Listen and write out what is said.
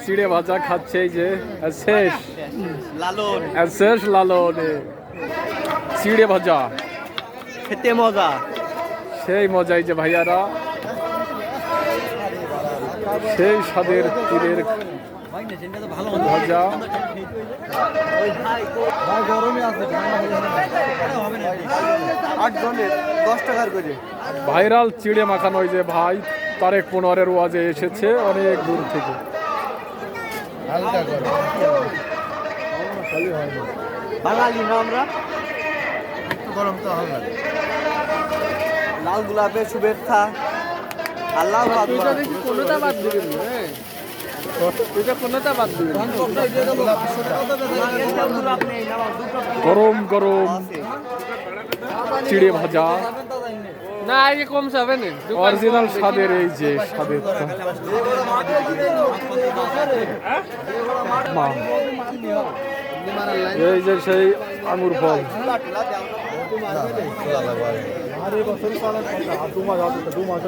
চিড়ে ভাজা খাচ্ছে এই যে শেষ লালন শেষ লালন চিড়ে ভাজা খেতে মজা। সেই মজাই যে ভাইয়ারা সেই স্বাদের তীরের ভাজা ভাইরাল চিড়ে মাখানো ওই যে ভাই তারেক পুনরের ওয়াজে এসেছে অনেক দূর থেকে। বাঙালি না আমরা, গরম তো হবে। লাল গোলাপের শুভেচ্ছা। আল্লাহ কোনোটা বাদ দিবেন গরম গরম চিড়ে ভাজা না আগে কম যাবে না অরিজিনাল স্বাদের এই যে স্বাদের এই যে সেই আঙুর ফল দু মাস